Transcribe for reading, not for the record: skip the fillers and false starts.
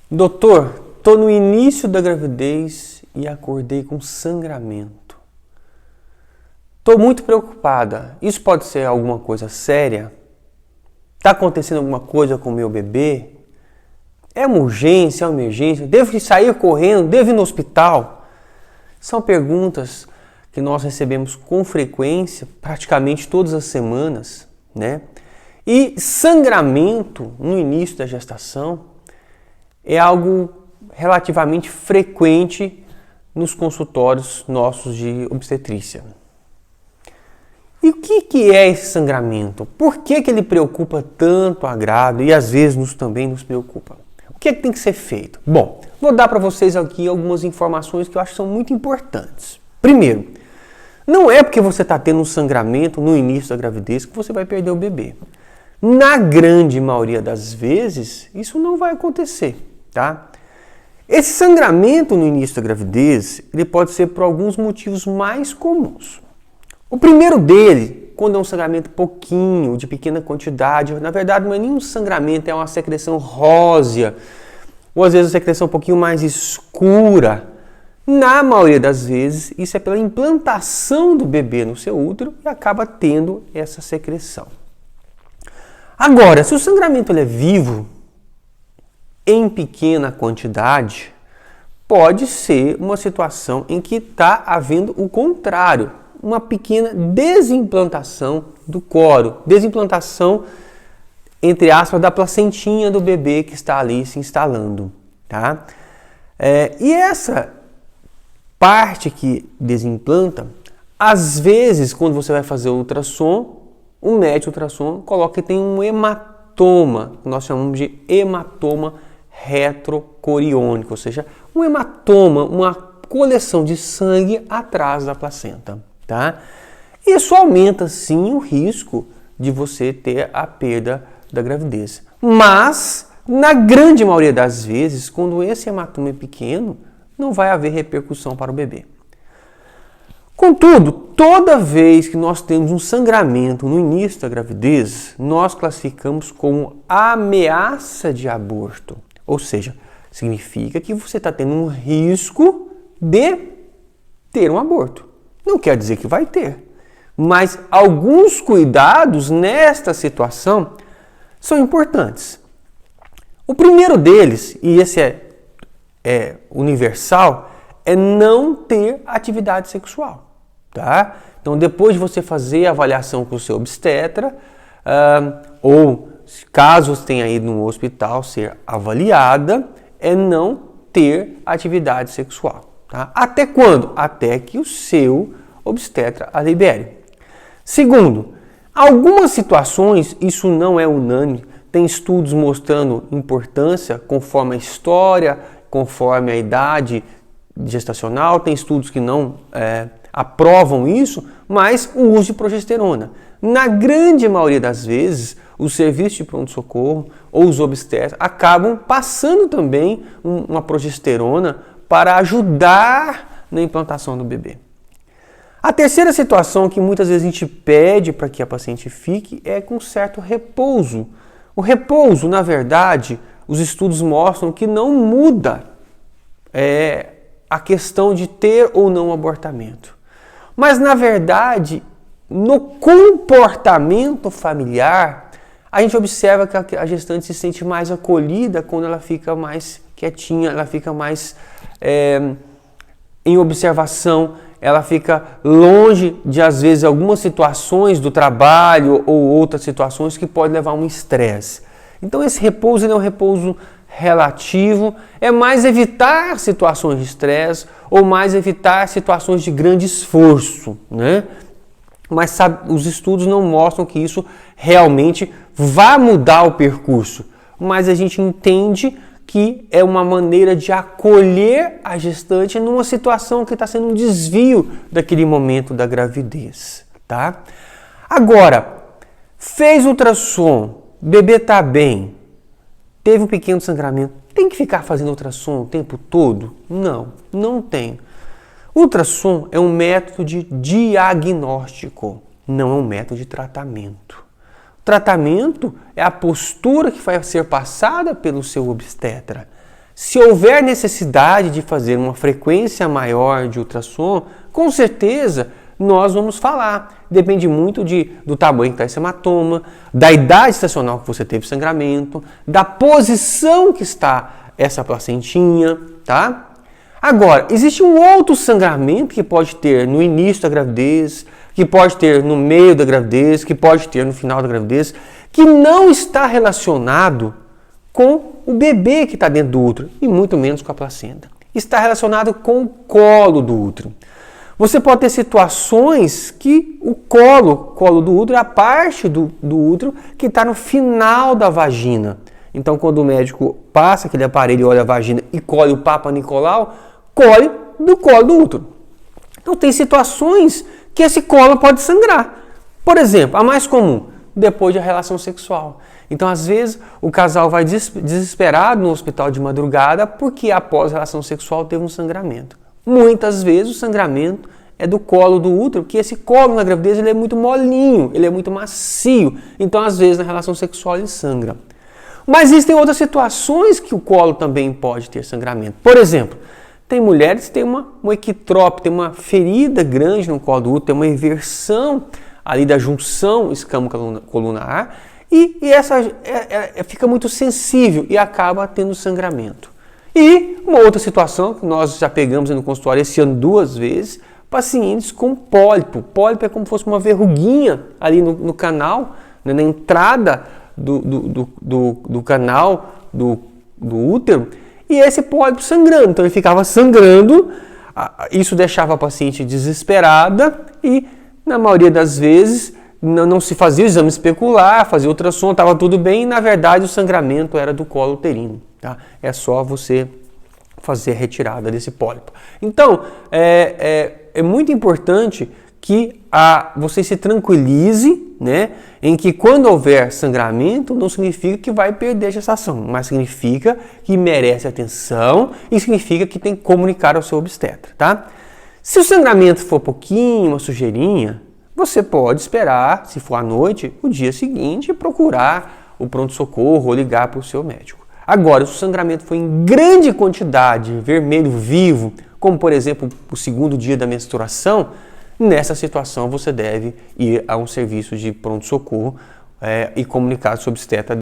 Doutor, tô no início da gravidez e acordei com sangramento. Tô muito preocupada. Isso pode ser alguma coisa séria? Tá acontecendo alguma coisa com o meu bebê? É uma urgência, é uma emergência? Devo sair correndo? Devo ir no hospital? São perguntas que nós recebemos com frequência, praticamente todas as semanas, né? E sangramento no início da gestação é algo relativamente frequente nos consultórios nossos de obstetrícia. E o que é esse sangramento? Por que ele preocupa tanto a grávida e às vezes também nos preocupa? O que tem que ser feito? Bom, vou dar para vocês aqui algumas informações que eu acho que são muito importantes. Primeiro, não é porque você está tendo um sangramento no início da gravidez que você vai perder o bebê. Na grande maioria das vezes, isso não vai acontecer, tá? Esse sangramento no início da gravidez, ele pode ser por alguns motivos mais comuns. O primeiro dele, quando é um sangramento pouquinho, de pequena quantidade, na verdade não é nem um sangramento, é uma secreção rósea, ou às vezes uma secreção um pouquinho mais escura. Na maioria das vezes, isso é pela implantação do bebê no seu útero e acaba tendo essa secreção. Agora, se o sangramento ele é vivo, em pequena quantidade, pode ser uma situação em que está havendo o contrário, uma pequena desimplantação do coro, desimplantação, entre aspas, da placentinha do bebê que está ali se instalando, tá? E essa parte que desimplanta, às vezes, quando você vai fazer o ultrassom, o médico ultrassom coloca que tem um hematoma, que nós chamamos de hematoma retrocoriônico, ou seja, um hematoma, uma coleção de sangue atrás da placenta, tá? Isso aumenta sim o risco de você ter a perda da gravidez. Mas, na grande maioria das vezes, quando esse hematoma é pequeno, não vai haver repercussão para o bebê. Contudo, toda vez que nós temos um sangramento no início da gravidez, nós classificamos como ameaça de aborto. Ou seja, significa que você está tendo um risco de ter um aborto. Não quer dizer que vai ter, mas alguns cuidados nesta situação são importantes. O primeiro deles, e esse é universal, é não ter atividade sexual, tá? Então, depois de você fazer a avaliação com o seu obstetra, ou caso você tenha ido no hospital ser avaliada, é não ter atividade sexual, tá? Até quando? Até que o seu obstetra a libere. Segundo, algumas situações, isso não é unânime, tem estudos mostrando importância conforme a história, conforme a idade gestacional, tem estudos que não aprovam isso, mas o uso de progesterona. Na grande maioria das vezes, os serviços de pronto-socorro ou os obstetras acabam passando também uma progesterona para ajudar na implantação do bebê. A terceira situação que muitas vezes a gente pede para que a paciente fique é com certo repouso. O repouso, na verdade, os estudos mostram que não muda a questão de ter ou não abortamento. Mas, na verdade, no comportamento familiar, a gente observa que a gestante se sente mais acolhida quando ela fica mais quietinha, ela fica mais em observação, ela fica longe de, às vezes, algumas situações do trabalho ou outras situações que podem levar a um estresse. Então, esse repouso é um repouso relativo, é mais evitar situações de estresse ou mais evitar situações de grande esforço, né? Mas os estudos não mostram que isso realmente vai mudar o percurso, mas a gente entende que é uma maneira de acolher a gestante numa situação que está sendo um desvio daquele momento da gravidez, tá? Agora, fez ultrassom, bebê está bem, teve um pequeno sangramento, tem que ficar fazendo ultrassom o tempo todo? Não, não tem. Ultrassom é um método de diagnóstico, não é um método de tratamento. Tratamento é a postura que vai ser passada pelo seu obstetra. Se houver necessidade de fazer uma frequência maior de ultrassom, com certeza nós vamos falar. Depende muito do tamanho que está esse hematoma, da idade estacional que você teve sangramento, da posição que está essa placentinha, tá? Agora, existe um outro sangramento que pode ter no início da gravidez, que pode ter no meio da gravidez, que pode ter no final da gravidez, que não está relacionado com o bebê que está dentro do útero e muito menos com a placenta. Está relacionado com o colo do útero. Você pode ter situações que o colo do útero é a parte do útero que está no final da vagina. Então, quando o médico passa aquele aparelho, olha a vagina e colhe o Papa Nicolau, colhe do colo do útero. Então, tem situações que esse colo pode sangrar. Por exemplo, a mais comum, depois da relação sexual. Então, às vezes, o casal vai desesperado no hospital de madrugada porque após a relação sexual teve um sangramento. Muitas vezes o sangramento é do colo do útero, que esse colo na gravidez ele é muito molinho, ele é muito macio. Então, às vezes, na relação sexual ele sangra. Mas existem outras situações que o colo também pode ter sangramento. Por exemplo, tem mulheres que têm uma equitrópia, tem uma ferida grande no colo do útero, tem uma inversão ali da junção escamo-colunar e essa fica muito sensível e acaba tendo sangramento. E uma outra situação que nós já pegamos no consultório esse ano 2 vezes, pacientes com pólipo. Pólipo é como se fosse uma verruguinha ali no canal, né, na entrada do canal do útero, e esse pólipo sangrando. Então ele ficava sangrando, isso deixava a paciente desesperada e, na maioria das vezes, não se fazia o exame especular, fazia ultrassom, estava tudo bem, e na verdade o sangramento era do colo uterino. Tá? É só você fazer a retirada desse pólipo. Então, é muito importante que você se tranquilize, né, em que quando houver sangramento, não significa que vai perder a gestação, mas significa que merece atenção e significa que tem que comunicar ao seu obstetra. Tá? Se o sangramento for pouquinho, uma sujeirinha, você pode esperar, se for à noite, o dia seguinte, procurar o pronto-socorro ou ligar para o seu médico. Agora, se o sangramento for em grande quantidade, vermelho vivo, como por exemplo o segundo dia da menstruação, nessa situação você deve ir a um serviço de pronto-socorro e comunicar ao seu obstetra